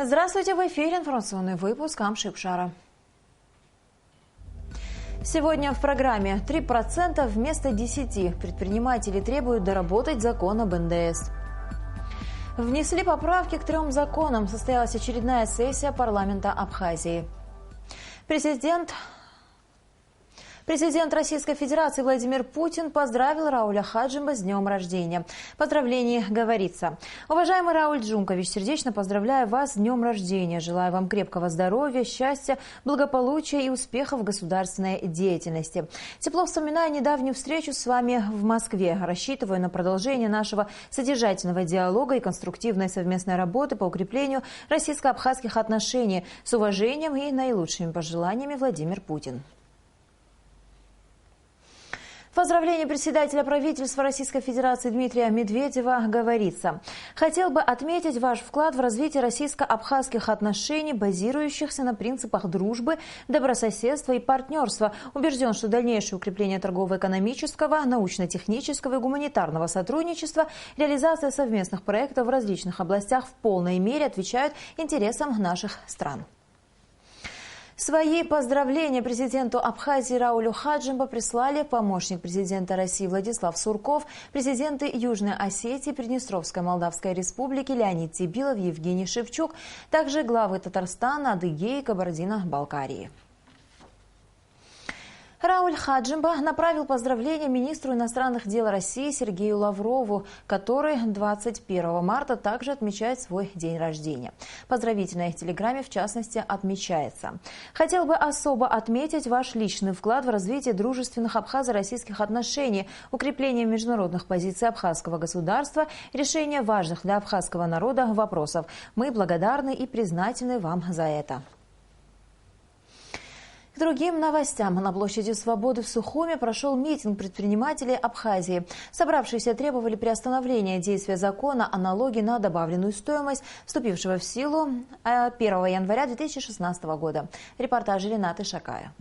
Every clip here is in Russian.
Здравствуйте, в эфире информационный выпуск Амшипшара. Сегодня в программе 3% вместо 10%. Предприниматели требуют доработать закон об НДС. Внесли поправки к 3 законам. Состоялась очередная сессия парламента Абхазии. Президент Российской Федерации Владимир Путин поздравил Рауля Хаджимба с днем рождения. В поздравлении говорится: «Уважаемый Рауль Джункович, сердечно поздравляю вас с днем рождения. Желаю вам крепкого здоровья, счастья, благополучия и успехов в государственной деятельности. Тепло вспоминаю недавнюю встречу с вами в Москве. Рассчитываю на продолжение нашего содержательного диалога и конструктивной совместной работы по укреплению российско-абхазских отношений. С уважением и наилучшими пожеланиями, Владимир Путин». В поздравлении председателя правительства Российской Федерации Дмитрия Медведева говорится: «Хотел бы отметить ваш вклад в развитие российско-абхазских отношений, базирующихся на принципах дружбы, добрососедства и партнерства. Убежден, что дальнейшее укрепление торгово-экономического, научно-технического и гуманитарного сотрудничества, реализация совместных проектов в различных областях в полной мере отвечают интересам наших стран». Свои поздравления президенту Абхазии Раулю Хаджимба прислали помощник президента России Владислав Сурков, президенты Южной Осетии, Приднестровской Молдавской Республики Леонид Тибилов, Евгений Шевчук, также главы Татарстана, Адыгеи и Кабардино-Балкарии. Рауль Хаджимба направил поздравления министру иностранных дел России Сергею Лаврову, который 21 марта также отмечает свой день рождения. В поздравительной телеграмме, в частности, отмечается: «Хотел бы особо отметить ваш личный вклад в развитие дружественных абхазо-российских отношений, укрепление международных позиций абхазского государства, решение важных для абхазского народа вопросов. Мы благодарны и признательны вам за это». К другим новостям. На площади Свободы в Сухуме прошел митинг предпринимателей Абхазии. Собравшиеся требовали приостановления действия закона о налоге на добавленную стоимость, вступившего в силу 1 января 2016 года. Репортаж Ренаты Шакая.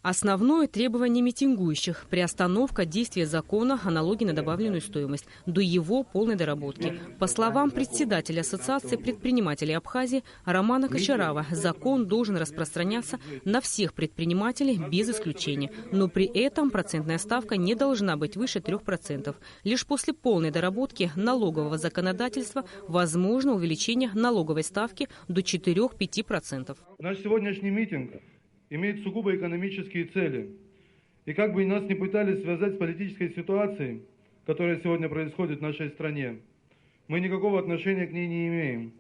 Основное требование митингующих – приостановка действия закона о налоге на добавленную стоимость до его полной доработки. По словам председателя Ассоциации предпринимателей Абхазии Романа Кочарава, закон должен распространяться на всех предпринимателей без исключения. Но при этом процентная ставка не должна быть выше 3%. Лишь после полной доработки налогового законодательства возможно увеличение налоговой ставки до 4-5%. Наш сегодняшний митинг имеет сугубо экономические цели. И как бы нас ни пытались связать с политической ситуацией, которая сегодня происходит в нашей стране, мы никакого отношения к ней не имеем.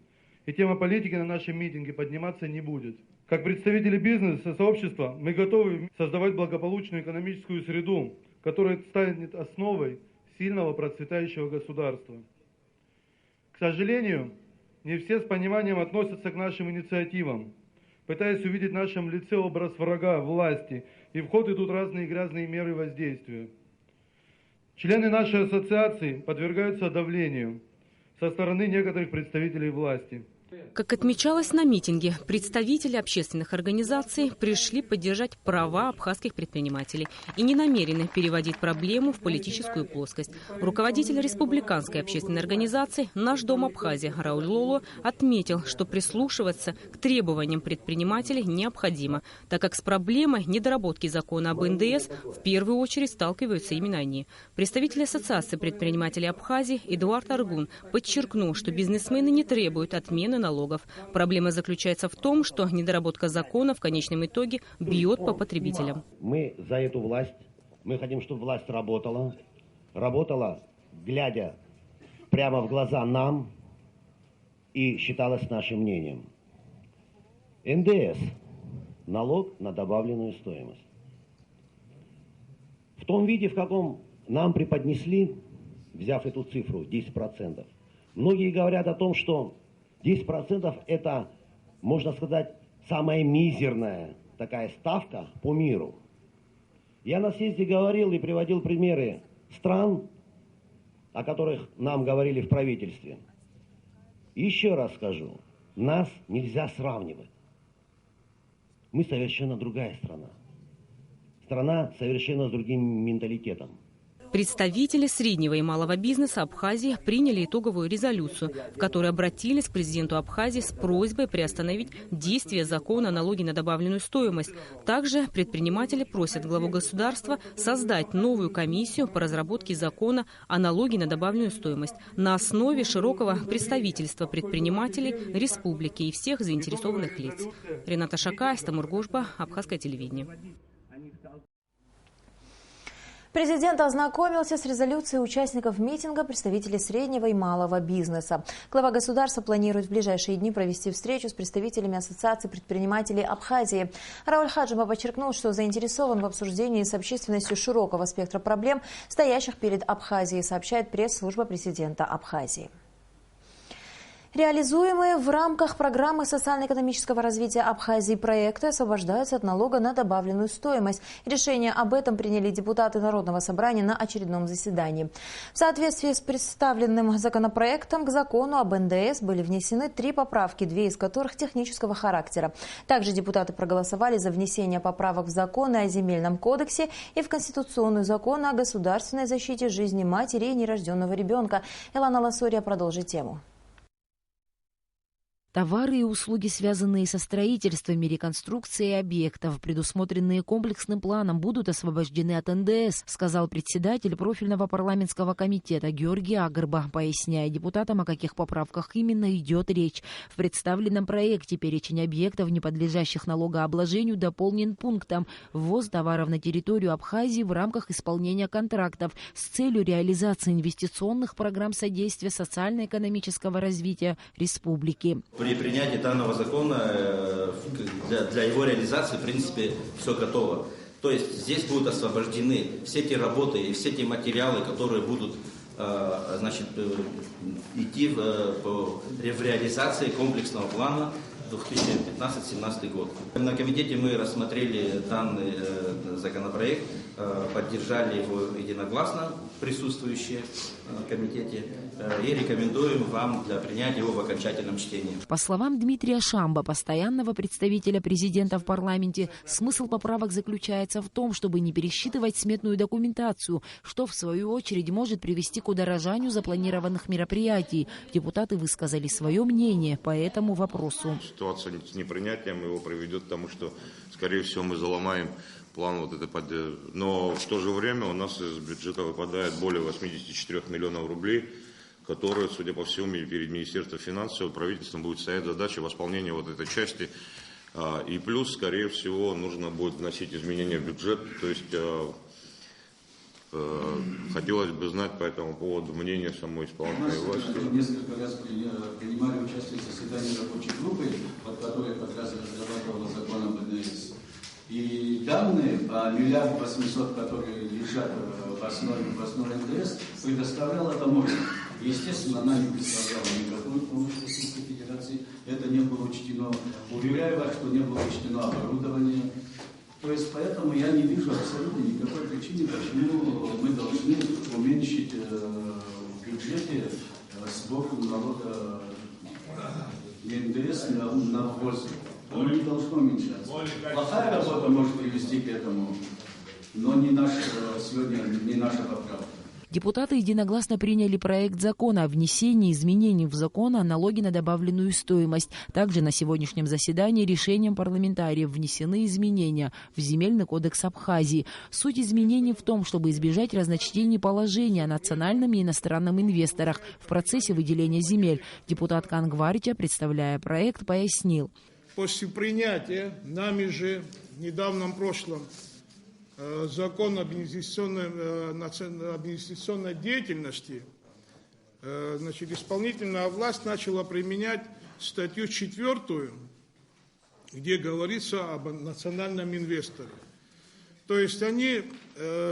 И тема политики на нашем митинге подниматься не будет. Как представители бизнеса, сообщества, мы готовы создавать благополучную экономическую среду, которая станет основой сильного процветающего государства. К сожалению, не все с пониманием относятся к нашим инициативам, пытаясь увидеть в нашем лице образ врага власти, и в ход идут разные грязные меры воздействия. Члены нашей ассоциации подвергаются давлению со стороны некоторых представителей власти. Как отмечалось на митинге, представители общественных организаций пришли поддержать права абхазских предпринимателей и не намерены переводить проблему в политическую плоскость. Руководитель республиканской общественной организации «Наш дом Абхазия» Рауль Лоло отметил, что прислушиваться к требованиям предпринимателей необходимо, так как с проблемой недоработки закона об НДС в первую очередь сталкиваются именно они. Представитель Ассоциации предпринимателей Абхазии Эдуард Аргун подчеркнул, что бизнесмены не требуют отмены налогов. Проблема заключается в том, что недоработка закона в конечном итоге бьет по потребителям. Мы за эту власть. Мы хотим, чтобы власть работала, глядя прямо в глаза нам и считалась нашим мнением. НДС – налог на добавленную стоимость. В том виде, в каком нам преподнесли, взяв эту цифру 10%, многие говорят о том, что 10% это, можно сказать, самая мизерная такая ставка по миру. Я на съезде говорил и приводил примеры стран, о которых нам говорили в правительстве. Еще раз скажу, нас нельзя сравнивать. Мы совершенно другая страна. Страна совершенно с другим менталитетом. Представители среднего и малого бизнеса Абхазии приняли итоговую резолюцию, в которой обратились к президенту Абхазии с просьбой приостановить действие закона о налоге на добавленную стоимость. Также предприниматели просят главу государства создать новую комиссию по разработке закона о налоге на добавленную стоимость на основе широкого представительства предпринимателей республики и всех заинтересованных лиц. Рената Шакай, Тамур Гошба, Абхазское телевидение. Президент ознакомился с резолюцией участников митинга представителей среднего и малого бизнеса. Глава государства планирует в ближайшие дни провести встречу с представителями Ассоциации предпринимателей Абхазии. Рауль Хаджима подчеркнул, что заинтересован в обсуждении с общественностью широкого спектра проблем, стоящих перед Абхазией, сообщает пресс-служба президента Абхазии. Реализуемые в рамках программы социально-экономического развития Абхазии проекты освобождаются от налога на добавленную стоимость. Решение об этом приняли депутаты Народного собрания на очередном заседании. В соответствии с представленным законопроектом к закону об НДС были внесены 3 поправки, 2 из которых технического характера. Также депутаты проголосовали за внесение поправок в законы о земельном кодексе и в конституционный закон о государственной защите жизни матери и нерожденного ребенка. Элана Ласурия продолжит тему. Товары и услуги, связанные со строительством и реконструкцией объектов, предусмотренные комплексным планом, будут освобождены от НДС, сказал председатель профильного парламентского комитета Георгий Агрба, поясняя депутатам, о каких поправках именно идет речь. В представленном проекте перечень объектов, не подлежащих налогообложению, дополнен пунктом «Ввоз товаров на территорию Абхазии в рамках исполнения контрактов с целью реализации инвестиционных программ содействия социально-экономического развития республики». При принятии данного закона для его реализации, в принципе, все готово. То есть здесь будут освобождены все те работы и все те материалы, которые будут идти в реализации комплексного плана 2015-2017 год. На комитете мы рассмотрели данный законопроект, поддержали его единогласно присутствующие в комитете и рекомендуем вам для принятия его в окончательном чтении. По словам Дмитрия Шамба, постоянного представителя президента в парламенте, смысл поправок заключается в том, чтобы не пересчитывать сметную документацию, что в свою очередь может привести к удорожанию запланированных мероприятий. Депутаты высказали свое мнение по этому вопросу. Ситуация с непринятием его приведет к тому, что, скорее всего, мы заломаем план но в то же время у нас из бюджета выпадает более 84 миллионов рублей, которые, судя по всему, перед Министерством финансов, правительством будет стоять задача восполнения этой части. И плюс, скорее всего, нужно будет вносить изменения в бюджет. То есть хотелось бы знать по этому поводу мнение самой исполнительной власти. Несколько раз принимали участие в заседании рабочей группы, под которой как раз разрабатывала закон об НДС. И данные по 1 800 000, которые лежат в основе НДС, предоставляла таможня. Естественно, она не представляла никакую помощь Российской Федерации. Это не было учтено. Уверяю вас, что не было учтено оборудование. То есть, поэтому я не вижу абсолютно никакой причины, почему мы должны уменьшить в бюджете сбор налога НДС на ввоз. Он не должно уменьшаться. Плохая работа может привести к этому, но не наша поправка. Депутаты единогласно приняли проект закона о внесении изменений в закон о налоге на добавленную стоимость. Также на сегодняшнем заседании решением парламентариев внесены изменения в Земельный кодекс Абхазии. Суть изменений в том, чтобы избежать разночтений положения о национальном и иностранном инвесторах в процессе выделения земель. Депутат Кангварича, представляя проект, пояснил. После принятия нами же в недавнем прошлом закон об инвестиционной деятельности, исполнительная власть начала применять статью 4, где говорится об национальном инвесторе. То есть они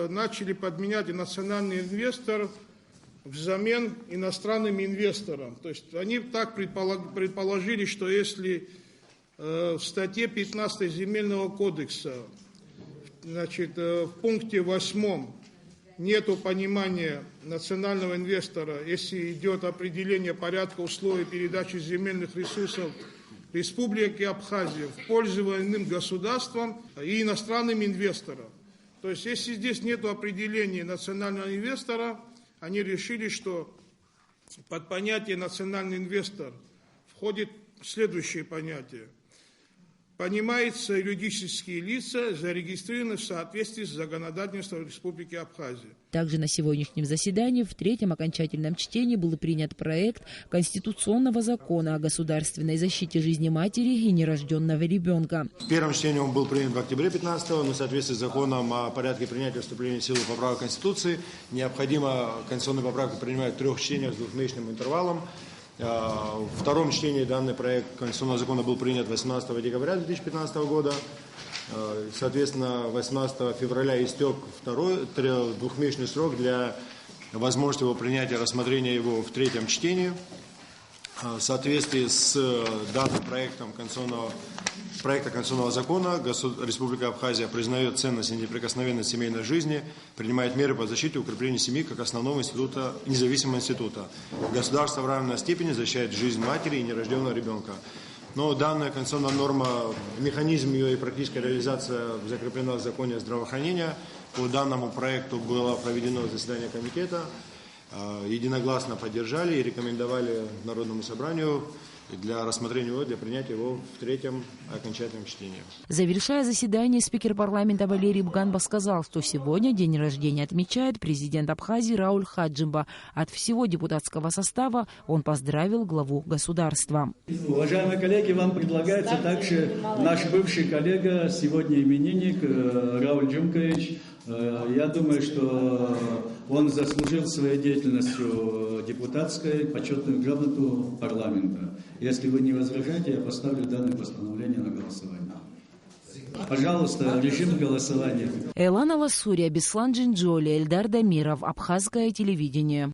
начали подменять национальный инвестор взамен иностранным инвесторам. То есть они так предположили, что если в статье 15 Земельного кодекса в пункте 8 нету понимания национального инвестора, если идет определение порядка условий передачи земельных ресурсов Республики Абхазия в пользование государством и иностранным инвесторам, То есть, если здесь нет определения национального инвестора, они решили, что под понятие «национальный инвестор» входит следующее понятие. Понимается юридические лица, зарегистрированные в соответствии с законодательством Республики Абхазия. Также на сегодняшнем заседании в третьем окончательном чтении был принят проект Конституционного закона о государственной защите жизни матери и нерожденного ребенка. В первом чтении он был принят в октябре 2015-го, но в соответствии с законом о порядке принятия вступления в силу поправок Конституции необходимо конституционную поправку принимать в 3 чтениях с 2-месячным интервалом. В втором чтении данный проект Конституционного закона был принят 18 декабря 2015 года. Соответственно, 18 февраля истек второй 2-месячный срок для возможности его принятия, рассмотрения его в 3-м чтении. В соответствии с данным проекта Конституционного закона Республика Абхазия признает ценность и неприкосновенность семейной жизни, принимает меры по защите и укреплению семьи как основного института, независимого института. Государство в равной степени защищает жизнь матери и нерожденного ребенка. Но данная конституционная норма, механизм ее и практическая реализация закреплена в законе здравоохранения. По данному проекту было проведено заседание комитета. Единогласно поддержали и рекомендовали Народному собранию для рассмотрения его, для принятия его в 3-м окончательном чтении. Завершая заседание, спикер парламента Валерий Бганба сказал, что сегодня день рождения отмечает президент Абхазии Рауль Хаджимба. От всего депутатского состава он поздравил главу государства. Уважаемые коллеги, вам предлагается также наш бывший коллега, сегодня именинник Рауль Джумкович. Я думаю, что он заслужил своей деятельностью депутатской почетную грамоту парламента. Если вы не возражаете, я поставлю данное постановление на голосование. Пожалуйста, режим голосования. Элана Ласурия, Беслан Джинджоли, Эльдар Дамиров, Абхазское телевидение.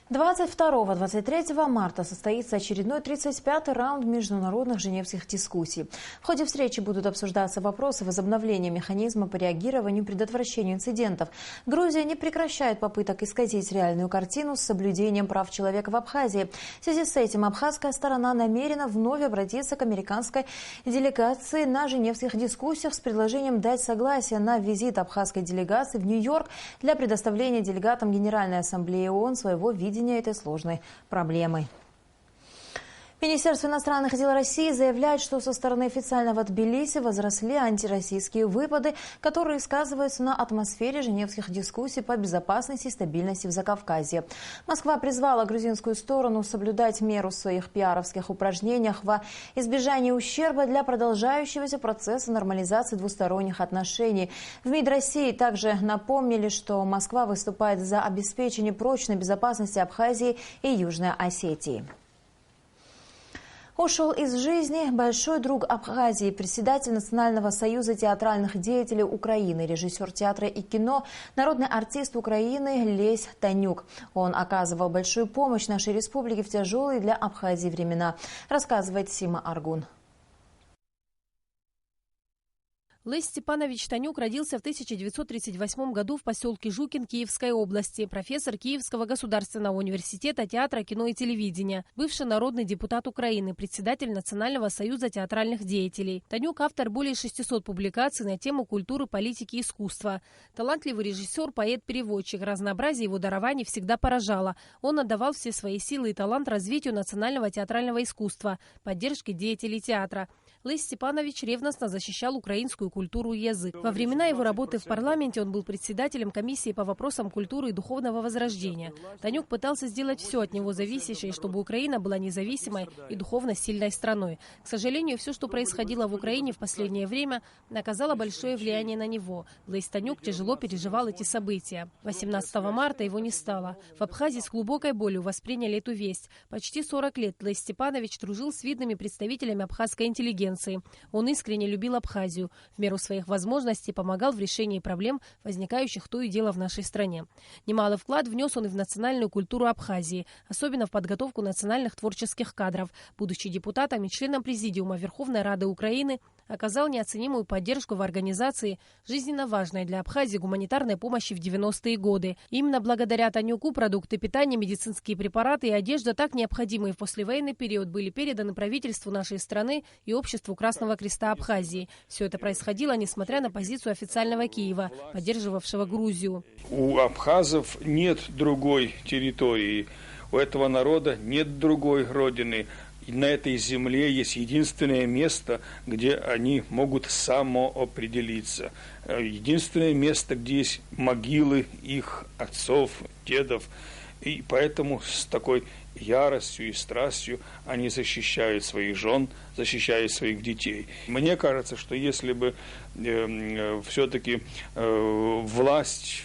22-23 марта состоится очередной 35-й раунд международных женевских дискуссий. В ходе встречи будут обсуждаться вопросы возобновления механизма по реагированию и предотвращению инцидентов. Грузия не прекращает попыток исказить реальную картину с соблюдением прав человека в Абхазии. В связи с этим абхазская сторона намерена вновь обратиться к американской делегации на женевских дискуссиях с предложением дать согласие на визит абхазской делегации в Нью-Йорк для предоставления делегатам Генеральной Ассамблеи ООН своего видения этой сложной проблемой. Министерство иностранных дел России заявляет, что со стороны официального Тбилиси возросли антироссийские выпады, которые сказываются на атмосфере женевских дискуссий по безопасности и стабильности в Закавказье. Москва призвала грузинскую сторону соблюдать меру в своих пиаровских упражнениях во избежание ущерба для продолжающегося процесса нормализации двусторонних отношений. В МИД России также напомнили, что Москва выступает за обеспечение прочной безопасности Абхазии и Южной Осетии. Ушел из жизни большой друг Абхазии, председатель Национального союза театральных деятелей Украины, режиссер театра и кино, народный артист Украины Лесь Танюк. Он оказывал большую помощь нашей республике в тяжелые для Абхазии времена, рассказывает Сима Аргун. Лесь Степанович Танюк родился в 1938 году в поселке Жукин Киевской области, профессор Киевского государственного университета театра, кино и телевидения, бывший народный депутат Украины, председатель Национального союза театральных деятелей. Танюк – автор более 600 публикаций на тему культуры, политики и искусства. Талантливый режиссер, поэт-переводчик. Разнообразие его дарований всегда поражало. Он отдавал все свои силы и талант развитию национального театрального искусства, поддержке деятелей театра. Лесь Степанович ревностно защищал украинскую культуру и язык. Во времена его работы в парламенте он был председателем комиссии по вопросам культуры и духовного возрождения. Танюк пытался сделать все от него зависящее, чтобы Украина была независимой и духовно сильной страной. К сожалению, все, что происходило в Украине в последнее время, оказало большое влияние на него. Лесь Танюк тяжело переживал эти события. 18 марта его не стало. В Абхазии с глубокой болью восприняли эту весть. Почти 40 лет Лесь Степанович дружил с видными представителями абхазской интеллигенции. Он искренне любил Абхазию. В меру своих возможностей помогал в решении проблем, возникающих то и дело в нашей стране. Немалый вклад внес он и в национальную культуру Абхазии, особенно в подготовку национальных творческих кадров. Будучи депутатом и членом Президиума Верховной Рады Украины, оказал неоценимую поддержку в организации жизненно важной для Абхазии гуманитарной помощи в 90-е годы. Именно благодаря Танюку продукты питания, медицинские препараты и одежда, так необходимые в послевоенный период, были переданы правительству нашей страны и обществу Красного Креста Абхазии. Все это происходило несмотря на позицию официального Киева, поддерживавшего Грузию. У абхазов нет другой территории, у этого народа нет другой родины. И на этой земле есть единственное место, где они могут самоопределиться. Единственное место, где есть могилы их отцов, дедов. И поэтому с такой яростью и страстью они защищают своих жен, защищают своих детей. Мне кажется, что если бы все-таки власть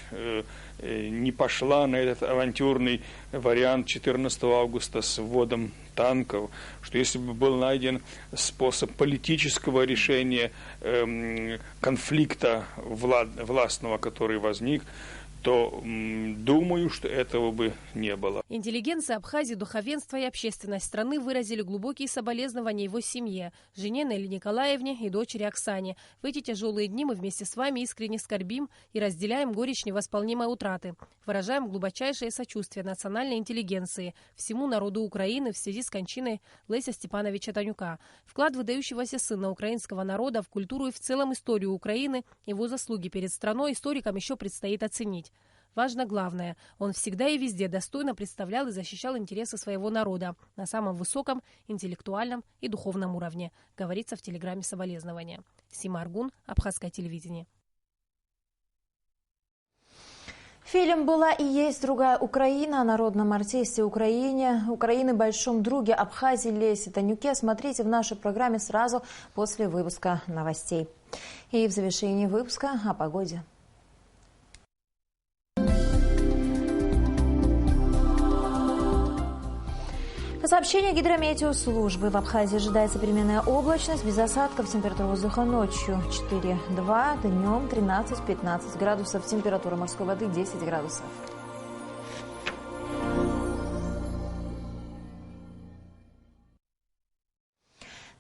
не пошла на этот авантюрный вариант 14 августа с вводом танков, что если бы был найден способ политического решения конфликта властного, который возник, то думаю, что этого бы не было. Интеллигенция Абхазии, духовенство и общественность страны выразили глубокие соболезнования его семье, жене Нелли Николаевне и дочери Оксане. В эти тяжелые дни мы вместе с вами искренне скорбим и разделяем горечь невосполнимой утраты. Выражаем глубочайшее сочувствие национальной интеллигенции, всему народу Украины в связи с кончиной Леся Степановича Танюка. Вклад выдающегося сына украинского народа в культуру и в целом историю Украины, его заслуги перед страной историкам еще предстоит оценить. Важно главное, он всегда и везде достойно представлял и защищал интересы своего народа на самом высоком интеллектуальном и духовном уровне, говорится в телеграмме соболезнования. Сима Аргун, Абхазское телевидение. Фильм «Была и есть другая Украина» о народном артисте Украины, большом друге Абхазии Лесе Танюке смотрите в нашей программе сразу после выпуска новостей. И в завершении выпуска о погоде. По сообщению гидрометеослужбы, в Абхазии ожидается переменная облачность, без осадков, температура воздуха ночью 4-2, днем 13-15 градусов, температура морской воды 10 градусов.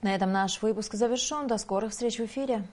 На этом наш выпуск завершен. До скорых встреч в эфире.